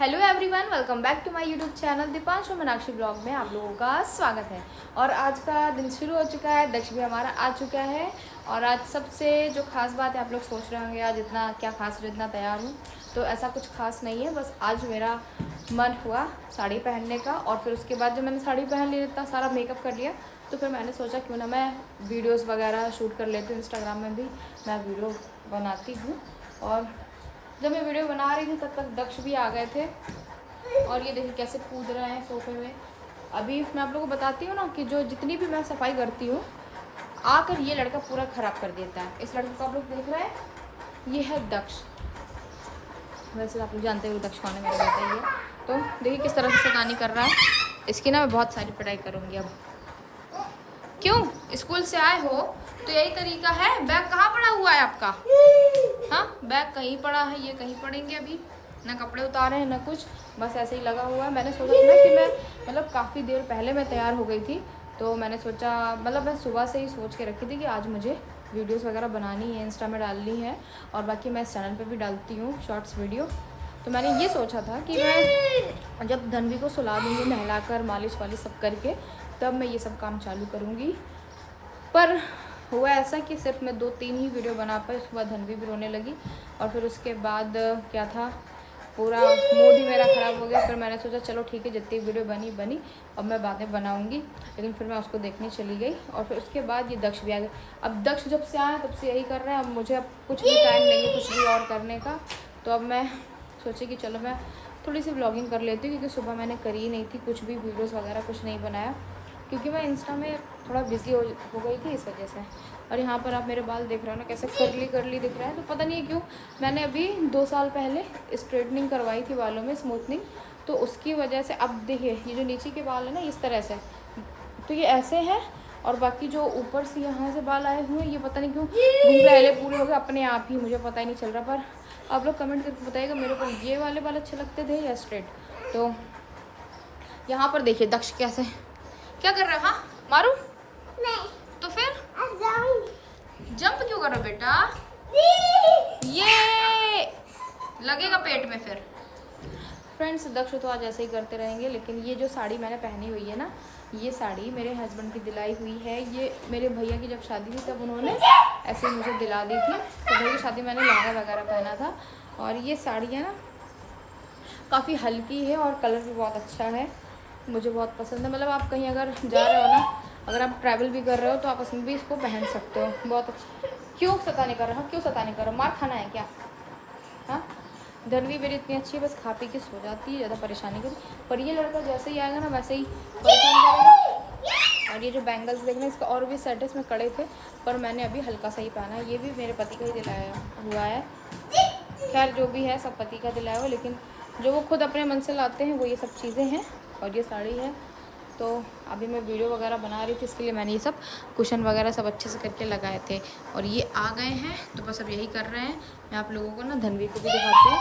Hello everyone, welcome back to my YouTube channel Deepanshu Meenakshi blog में आप लोगों का स्वागत है। और आज का दिन शुरू हो चुका है, दक्ष भी हमारा आ चुका है। और आज सबसे जो खास बात है, आप लोग सोच रहे होंगे आज इतना क्या खास हो, इतना तैयार हूँ। तो ऐसा कुछ खास नहीं है, बस आज मेरा मन हुआ साड़ी पहनने का। और फिर उसके बाद जब मैंने साड़ी पहन ली, इतना सारा मेकअप कर लिया, तो फिर मैंने सोचा क्यों ना मैं वीडियोज़ वगैरह शूट कर लेती हूँ। इंस्टाग्राम में भी मैं वीडियो बनाती हूँ। और जब मैं वीडियो बना रही थी तब तक दक्ष भी आ गए थे। और ये देखिए कैसे कूद रहे हैं सोफे में। अभी मैं आप लोगों को बताती हूँ ना कि जो जितनी भी मैं सफाई करती हूँ, आकर ये लड़का पूरा ख़राब कर देता है। इस लड़के को आप लोग देख रहे हैं, ये है दक्ष। वैसे आप लोग जानते हो दक्ष कौन है, मेरे बेटा ही है। तो देखिए किस तरह से शैतानी कर रहा है। इसकी ना मैं बहुत सारी पिटाई करूँगी अब। क्यों स्कूल से आए हो तो यही तरीका है? बैग कहाँ पड़ा हुआ है आपका? हाँ, बैग कहीं पड़ा है, ये कहीं पड़ेंगे। अभी ना कपड़े उतारे हैं ना कुछ, बस ऐसे ही लगा हुआ है। मैंने सोचा था ना कि मैं मतलब काफ़ी देर पहले मैं तैयार हो गई थी, तो मैंने सोचा मतलब मैं सुबह से ही सोच के रखी थी कि आज मुझे वीडियोस वगैरह बनानी है, इंस्टा में डालनी है। और बाकी मैं इस चैनल पे भी डालती हूँ शॉर्ट्स वीडियो। तो मैंने ये सोचा था कि मैं जब धनवी को सुला दूँगी, नहलाकर मालिश वालिश सब करके, तब मैं ये सब काम चालू करूँगी। पर हुआ ऐसा कि सिर्फ मैं 2-3 ही वीडियो बना पाई। उसके बाद धनवी भी रोने लगी और फिर उसके बाद क्या था, पूरा मूड ही मेरा ख़राब हो गया। फिर मैंने सोचा चलो ठीक है, जितनी वीडियो बनी अब मैं बाद में बनाऊँगी। लेकिन फिर मैं उसको देखने चली गई। और फिर उसके बाद ये दक्ष भी आ गया। अब दक्ष जब से आया तब से यही कर रहे हैं। अब मुझे अब कुछ भी टाइम नहीं है कुछ भी और करने का। तो अब मैं सोची कि चलो मैं थोड़ी सी व्लॉगिंग कर लेती हूँ, क्योंकि सुबह मैंने करी नहीं थी कुछ भी, वीडियोज़ वगैरह कुछ नहीं बनाया, क्योंकि मैं इंस्टा में थोड़ा बिज़ी हो गई थी इस वजह से। और यहाँ पर आप मेरे बाल देख रहे हो ना कैसे करली दिख रहा है। तो पता नहीं क्यों मैंने अभी 2 साल पहले स्ट्रेटनिंग करवाई थी बालों में, स्मूथनिंग। तो उसकी वजह से अब देखिए ये जो नीचे के बाल है ना इस तरह से, तो ये ऐसे हैं। और बाकी जो ऊपर से यहाँ से बाल आए हुए हैं, ये पता नहीं क्यों घुंघराले पूरे हो गए अपने आप ही, मुझे पता ही नहीं चल रहा। पर आप लोग कमेंट करके बताइएगा मेरे को ये वाले बाल अच्छे लगते थे या स्ट्रेट। तो यहाँ पर देखिए दक्ष कैसे क्या कर रहा है। हाँ मारू नहीं तो फिर जंप क्यों कर रहा बेटा? ये लगेगा पेट में फिर। फ्रेंड्स दक्ष तो आज ऐसे ही करते रहेंगे। लेकिन ये जो साड़ी मैंने पहनी हुई है ना, ये साड़ी मेरे हस्बैंड की दिलाई हुई है। ये मेरे भैया की जब शादी थी तब उन्होंने ऐसे ही मुझे दिला दी थी। तो भैया की शादी मैंने लहंगा वगैरह पहना था। और ये साड़ी है ना काफ़ी हल्की है और कलर भी बहुत अच्छा है, मुझे बहुत पसंद है। मतलब आप कहीं अगर जा रहे हो ना, अगर आप ट्रैवल भी कर रहे हो तो आप उसमें भी इसको पहन सकते हो, बहुत अच्छा। क्यों सताने कर रहा हो, क्यों सताने कर रहा हो? मार खाना है क्या? हाँ, धनवी मेरी इतनी अच्छी है, बस खा पी के सो जाती है, ज़्यादा परेशानी करी। पर ये लड़का जैसे ही आएगा ना वैसे ही परेशान करेगा। और ये जो बैंगल्स देख रहे हैं, इसका और भी सेट इसमें कड़े थे, पर मैंने अभी हल्का सा ही पहना है। ये भी मेरे पति का ही दिलाया हुआ है। खैर जो भी है सब पति का दिलाया हुआ, लेकिन जो वो खुद अपने मन से लाते हैं वो ये सब चीज़ें हैं। और ये साड़ी है। तो अभी मैं वीडियो वगैरह बना रही थी, इसके लिए मैंने ये सब कुशन वगैरह सब अच्छे से करके लगाए थे। और ये आ गए हैं तो बस अब यही कर रहे हैं। मैं आप लोगों को ना धनवी को भी दिखाती हूँ।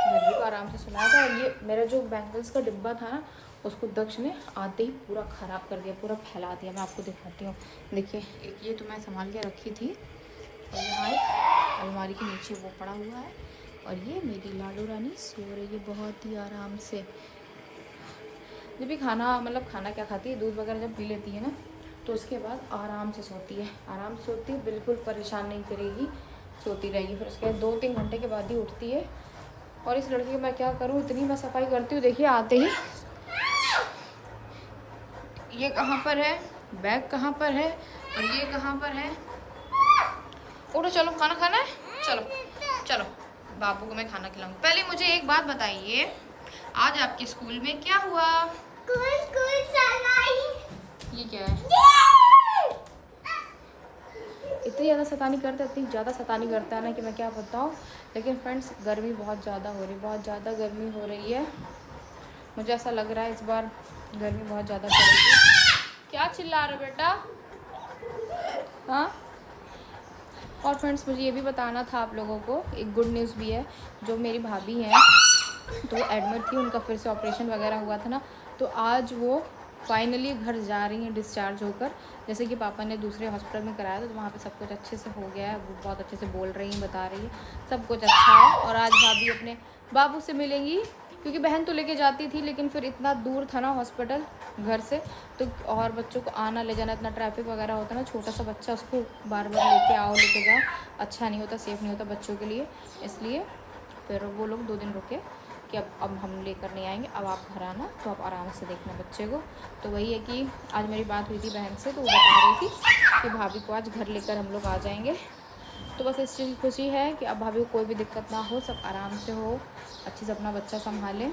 धनवी को आराम से सुनाया था। और ये मेरा जो बैंगल्स का डिब्बा था ना, उसको दक्ष ने आते ही पूरा ख़राब कर दिया, पूरा फैला दिया। मैं आपको दिखाती हूँ, देखिए। एक ये तो मैं संभाल के रखी थी, और यहाँ एक अलमारी के नीचे वो पड़ा हुआ है। और ये मेरी लाडू रानी सो रही है बहुत ही आराम से। जब भी खाना मतलब खाना क्या खाती है, दूध वगैरह जब पी लेती है ना, तो उसके बाद आराम से सोती है, आराम से सोती है, बिल्कुल परेशान नहीं करेगी, सोती रहेगी। फिर उसके बाद 2-3 घंटे के बाद ही उठती है। और इस लड़के की मैं क्या करूँ, इतनी मैं सफाई करती हूँ। देखिए आते ही ये कहाँ पर है, बैग कहाँ पर है, और ये कहाँ पर है। उठो चलो खाना खाना है, चलो चलो बाबू को मैं खाना खिलाऊंगी। पहले मुझे एक बात बताइए, आज आपके स्कूल में क्या हुआ? ये क्या है? इतनी ज़्यादा सतानी करता है, इतनी ज़्यादा सतानी करता है ना कि मैं क्या बताऊँ। लेकिन फ्रेंड्स गर्मी बहुत ज़्यादा हो रही, बहुत ज़्यादा गर्मी हो रही है। मुझे ऐसा लग रहा है इस बार गर्मी बहुत ज़्यादा पड़ेगी। क्या चिल्ला रहे बेटा? हाँ। और फ्रेंड्स मुझे ये भी बताना था आप लोगों को, एक गुड न्यूज़ भी है। जो मेरी भाभी हैं तो एडमिट थी, उनका फिर से ऑपरेशन वगैरह हुआ था ना, तो आज वो फाइनली घर जा रही हैं डिस्चार्ज होकर। जैसे कि पापा ने दूसरे हॉस्पिटल में कराया था, तो वहाँ पे सब कुछ अच्छे से हो गया है। वो बहुत अच्छे से बोल रही हैं, बता रही हैं, सब कुछ अच्छा है। और आज भाभी अपने बाबू से मिलेंगी क्योंकि बहन तो लेके जाती थी, लेकिन फिर इतना दूर था ना हॉस्पिटल घर से, तो और बच्चों को आना ले जाना, इतना ट्रैफिक वगैरह होता ना, छोटा सा बच्चा उसको बार बार लेके आओ लेके जाओ, अच्छा नहीं होता, सेफ़ नहीं होता बच्चों के लिए। इसलिए फिर वो लोग 2 दिन रुके कि अब हम लेकर नहीं आएंगे, अब आप घर आना, तो आप आराम से देखना बच्चे को। तो वही है कि आज मेरी बात हुई थी बहन से, तो वो बता रही थी कि भाभी को आज घर लेकर हम लोग आ जाएंगे। तो बस इस चीज़ की खुशी है कि अब भाभी को कोई भी दिक्कत ना हो, सब आराम से हो, अच्छे से अपना बच्चा संभालें।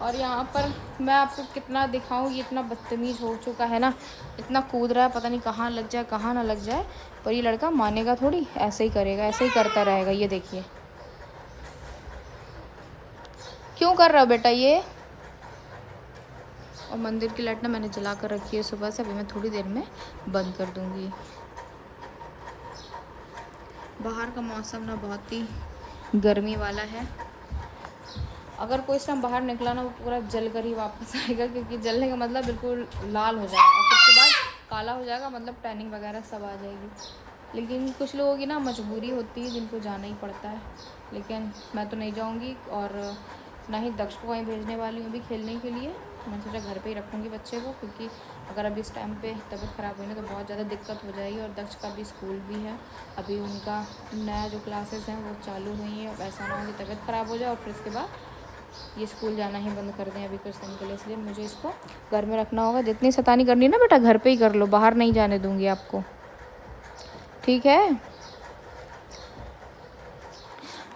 और यहाँ पर मैं आपको कितना दिखाऊँ, ये इतना बदतमीज़ हो चुका है ना, इतना कूद रहा है, पता नहीं कहाँ लग जाए कहाँ ना लग जाए, पर ये लड़का मानेगा थोड़ी, ऐसे ही करेगा, ऐसे ही करता रहेगा। ये देखिए क्यों कर रहा हो बेटा ये। और मंदिर की लाइट ना मैंने जला कर रखी है सुबह से, अभी मैं थोड़ी देर में बंद कर दूँगी। बाहर का मौसम ना बहुत ही गर्मी वाला है, अगर कोई इस टाइम बाहर निकला ना वो पूरा जल कर ही वापस आएगा, क्योंकि जलने का मतलब बिल्कुल लाल हो जाएगा और उसके बाद काला हो जाएगा, मतलब टैनिंग वगैरह सब आ जाएगी। लेकिन कुछ लोगों की ना मजबूरी होती है जिनको जाना ही पड़ता है, लेकिन मैं तो नहीं जाऊंगी और ना ही दक्ष को कहीं भेजने वाली हूँ अभी खेलने के लिए। मैंने सोचा घर पे ही रखूँगी बच्चे को, क्योंकि अगर अभी इस टाइम पे तबीयत ख़राब हुई ना तो बहुत ज़्यादा दिक्कत हो जाएगी। और दक्ष का भी स्कूल भी है, अभी उनका नया जो क्लासेस हैं वो चालू हुई हैं, अब ऐसा ना हो कि तबीयत ख़राब हो जाए और फिर उसके बाद ये स्कूल जाना ही बंद कर दें अभी कुछ दिन के लिए। इसलिए मुझे इसको घर में रखना होगा। जितनी शैतानी करनी है ना बेटा घर पे ही कर लो, बाहर नहीं जाने दूँगी आपको, ठीक है।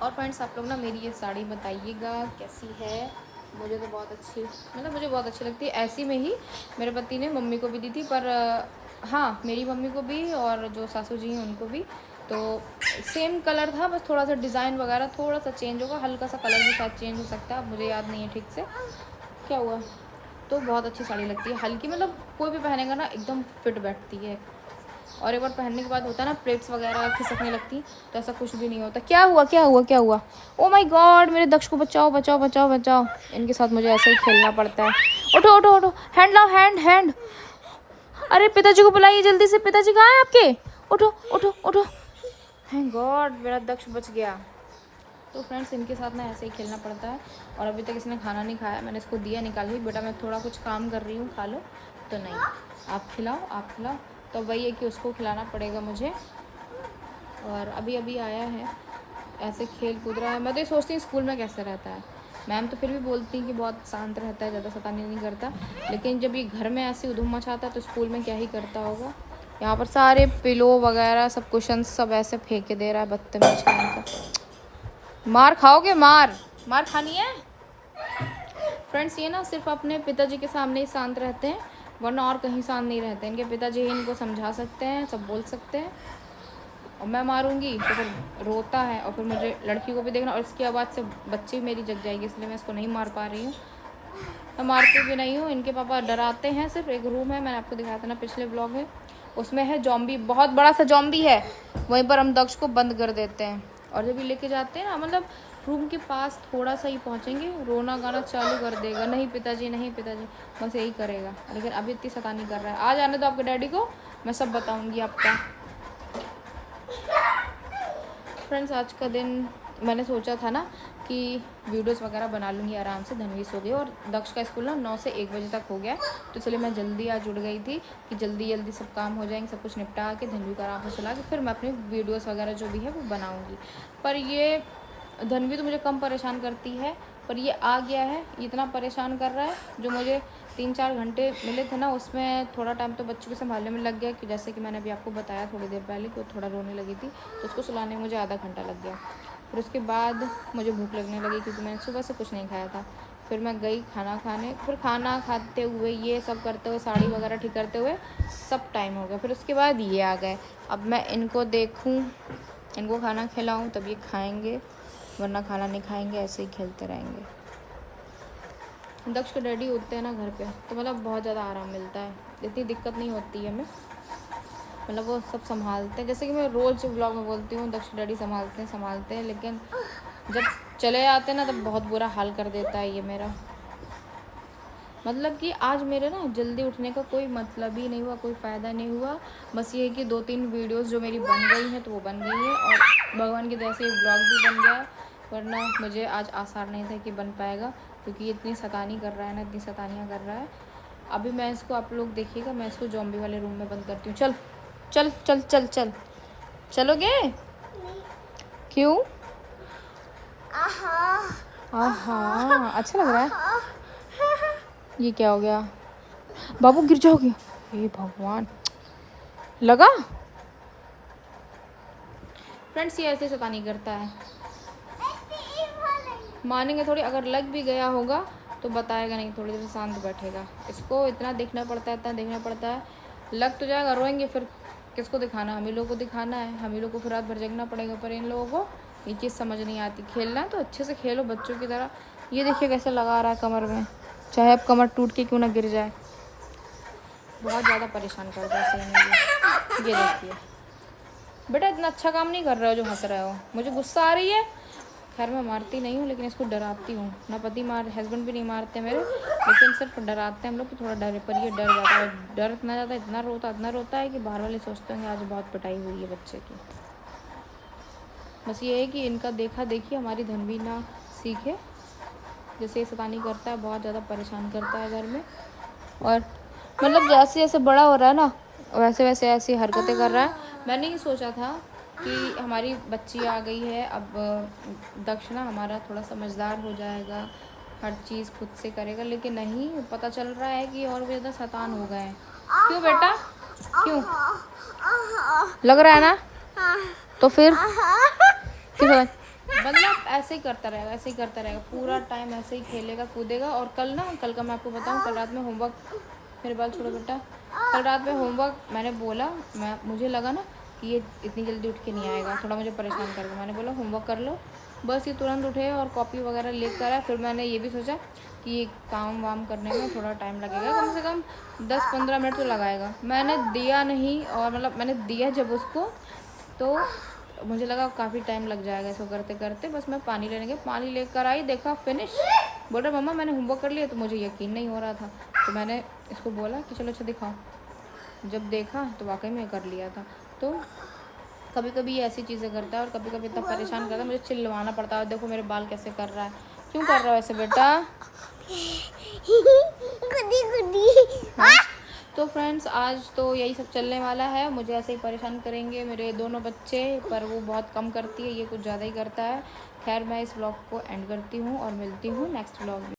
और फ्रेंड्स आप लोग ना मेरी ये साड़ी बताइएगा कैसी है। मुझे तो बहुत अच्छी, मतलब मुझे बहुत अच्छी लगती है। ऐसी में ही मेरे पति ने मम्मी को भी दी थी, पर हाँ मेरी मम्मी को भी और जो सासू जी हैं उनको भी, तो सेम कलर था, बस थोड़ा सा डिज़ाइन वगैरह थोड़ा सा चेंज होगा, हल्का सा कलर भी शायद चेंज हो सकता है, अब मुझे याद नहीं है ठीक से क्या हुआ। तो बहुत अच्छी साड़ी लगती है, हल्की, मतलब कोई भी पहनेगा ना एकदम फिट बैठती है। और एक बार पहनने के बाद होता है ना प्लेट्स वगैरह खिसकने लगती, तो ऐसा कुछ भी नहीं होता। क्या हुआ क्या हुआ क्या हुआ, ओ माय गॉड, मेरे दक्ष को बचाओ बचाओ बचाओ बचाओ, इनके साथ मुझे ऐसे ही खेलना पड़ता है। उठो उठो उठो, हैंड लाओ, हैंड हैंड, अरे पिताजी को बुलाइए जल्दी से, पिताजी कहाँ हैं आपके, उठो उठो उठो, थैंक गॉड मेरा दक्ष बच गया। तो फ्रेंड्स इनके साथ ना ऐसे ही खेलना पड़ता है। और अभी तक इसने खाना नहीं खाया, मैंने इसको दिया निकाल के, बेटा मैं थोड़ा कुछ काम कर रही हूँ खा लो, तो नहीं आप खिलाओ आप खिलाओ। तो वही है कि उसको खिलाना पड़ेगा मुझे। और अभी अभी आया है, ऐसे खेल कूद रहा है। मैं तो ये सोचती हूँ स्कूल में कैसे रहता है। मैम तो फिर भी बोलती हैं कि बहुत शांत रहता है, ज़्यादा शैतानी नहीं करता, लेकिन जब ये घर में ऐसी उधुम मचाता है तो स्कूल में क्या ही करता होगा। यहाँ पर सारे पिलो वगैरह सब कुशन सब ऐसे फेंक दे रहा है, बदतमीज का। मार खाओगे, मार मार खानी है। फ्रेंड्स ये ना सिर्फ अपने पिताजी के सामने ही शांत रहते हैं, वरना और कहीं शांत नहीं रहते। इनके पिताजी ही इनको समझा सकते हैं, सब बोल सकते हैं। और मैं मारूंगी तो फिर रोता है, और फिर मुझे लड़की को भी देखना, और इसकी आवाज़ से बच्ची मेरी जग जाएगी, इसलिए मैं इसको नहीं मार पा रही हूँ। मैं मारती भी नहीं हूँ, इनके पापा डराते हैं। सिर्फ एक रूम है, मैंने आपको दिखाया था ना पिछले ब्लॉग में, उसमें है जॉम्बी, बहुत बड़ा सा जॉम्बी है, वहीं पर हम दक्ष को बंद कर देते हैं। और जब ये लेके जाते हैं ना, मतलब रूम के पास थोड़ा सा ही पहुँचेंगे, रोना गाना चालू कर देगा, नहीं पिताजी नहीं पिताजी, बस यही करेगा। लेकिन अभी इतनी शैतानी कर रहा है। आ जाने दो आपके डैडी को, मैं सब बताऊँगी आपका। फ्रेंड्स आज का दिन मैंने सोचा था ना कि वीडियोस वगैरह बना लूँगी आराम से, धनवी सो गई और दक्ष का स्कूल ना 9 से 1 बजे तक हो गया, तो चलिए मैं जल्दी आज उठ गई थी कि जल्दी जल्दी सब काम हो जाएंगे, सब कुछ निपटा के धनवी को आराम से सुला के फिर मैं अपनी वीडियोस वगैरह जो भी है वो बनाऊँगी। पर ये धनवी तो मुझे कम परेशान करती है, पर ये आ गया है, इतना परेशान कर रहा है। जो मुझे 3-4 घंटे मिले थे ना, उसमें थोड़ा टाइम तो बच्चों को संभालने में लग गया, कि जैसे कि मैंने अभी आपको बताया थोड़ी देर पहले कि वो थोड़ा रोने लगी थी, तो उसको सुलाने में मुझे आधा घंटा लग गया। फिर उसके बाद मुझे भूख लगने लगी, क्योंकि मैंने सुबह से कुछ नहीं खाया था। फिर मैं गई खाना खाने, फिर खाना खाते हुए ये सब करते हुए, साड़ी वगैरह ठीक करते हुए सब टाइम हो गया। फिर उसके बाद ये आ गए, अब मैं इनको देखूँ, इनको खाना खिलाऊँ तब ये खाएँगे, वरना खाना नहीं खाएंगे, ऐसे ही खेलते रहेंगे। दक्ष के डैडी होते हैं ना घर पे, तो मतलब बहुत ज़्यादा आराम मिलता है, इतनी दिक्कत नहीं होती है हमें, मतलब वो सब संभालते हैं। जैसे कि मैं रोज़ ब्लॉग में बोलती हूँ दक्ष डैडी संभालते हैं, लेकिन जब चले आते हैं ना तब बहुत बुरा हाल कर देता है ये मेरा। मतलब कि आज मेरे ना जल्दी उठने का कोई मतलब ही नहीं हुआ, कोई फ़ायदा नहीं हुआ। बस ये है कि 2-3 वीडियोस जो मेरी बन गई हैं तो वो बन गई है, और भगवान की दया से ब्लॉग भी बन गया, वरना मुझे आज आसार नहीं था कि बन पाएगा। क्योंकि ये इतनी शैतानी कर रहा है ना, इतनी शैतानियाँ कर रहा है। अभी मैं इसको, आप लोग देखिएगा, मैं इसको ज़ॉम्बी वाले रूम में बंद करती हूँ। चल चल चल चल चल, चलोगे? क्यों? आहा, अच्छा लग रहा है। ये क्या हो गया बाबू, गिर जाओगे। हे भगवान, लगा? फ्रेंड्स ये ऐसे शैतानी करता है, मानेंगे थोड़ी। अगर लग भी गया होगा तो बताएगा नहीं, थोड़ी देर शांत बैठेगा। इसको इतना देखना पड़ता है, इतना देखना पड़ता है। लग तो जाएगा, रोएंगे फिर किसको दिखाना? हम ही लोग को दिखाना है, हम ही लोग को फिर रात भर जगना पड़ेगा। पर इन लोगों को ये चीज़ समझ नहीं आती। खेलना है तो अच्छे से खेलो बच्चों की तरह। ये देखिए कैसे लगा रहा है कमर में, चाहे अब कमर टूट के क्यों ना गिर जाए। बहुत ज़्यादा परेशान करता है सही में। ये देखिए बेटा, इतना अच्छा काम नहीं कर रहे हो जो हंस रहे हो। मुझे गुस्सा आ रही है। खैर मैं मारती नहीं हूँ, लेकिन इसको डराती हूँ ना। पति हस्बैंड भी नहीं मारते मेरे, लेकिन सिर्फ डराते हैं हम लोग कि थोड़ा डरे। पर ये डर जाता है, डर इतना ज़्यादा, इतना रोता है कि बाहर वाले सोचते होंगे आज बहुत पिटाई हुई है बच्चे की। बस ये है कि इनका देखा देखी हमारी धनवी ना सीखे। जैसे ये शैतानी करता है, बहुत ज़्यादा परेशान करता है घर में। और मतलब जैसे जैसे बड़ा हो रहा है ना, वैसे वैसे ऐसी हरकतें कर रहा है। मैंने ये सोचा था कि हमारी बच्ची आ गई है, अब दक्ष ना हमारा थोड़ा समझदार हो जाएगा, हर चीज़ खुद से करेगा। लेकिन नहीं, पता चल रहा है कि और भी ज़्यादा शैतान हो गए हैं। क्यों बेटा, क्यों? लग रहा है ना? तो फिर मतलब ऐसे ही करता रहेगा, ऐसे ही करता रहेगा पूरा टाइम, ऐसे ही खेलेगा कूदेगा। और कल का मैं आपको बताऊं, कल रात में होमवर्क, मेरे बाल छोड़ो बेटा, कल रात में होमवर्क मैंने बोला, मुझे लगा ना कि ये इतनी जल्दी उठ के नहीं आएगा, थोड़ा मुझे परेशान करेगा। मैंने बोला होमवर्क कर लो, बस ये तुरंत उठे और कॉपी वगैरह लेकर आया। फिर मैंने ये भी सोचा कि ये काम वाम करने में थोड़ा टाइम लगेगा, कम से कम 10-15 मिनट तो लगाएगा। मैंने दिया नहीं, और मतलब मैंने दिया जब उसको, तो मुझे लगा काफ़ी टाइम लग जाएगा इसको करते करते। बस मैं पानी लेने गई, पानी लेकर आई, देखा फिनिश। बोल रहा मम्मा मैंने होमवर्क कर लिया। तो मुझे यकीन नहीं हो रहा था, तो मैंने इसको बोला कि चलो अच्छा दिखाओ। जब देखा तो वाकई में कर लिया था। तो कभी कभी ये ऐसी चीज़ें करता है, और कभी कभी इतना परेशान करता है, मुझे चिल्लवाना पड़ता है। देखो मेरे बाल कैसे कर रहा है, क्यों कर रहा है ऐसे बेटा? हाँ? तो फ्रेंड्स आज तो यही सब चलने वाला है। मुझे ऐसे ही परेशान करेंगे मेरे दोनों बच्चे, पर वो बहुत कम करती है, ये कुछ ज़्यादा ही करता है। खैर मैं इस व्लॉग को एंड करती हूँ और मिलती हूँ नेक्स्ट व्लॉग में।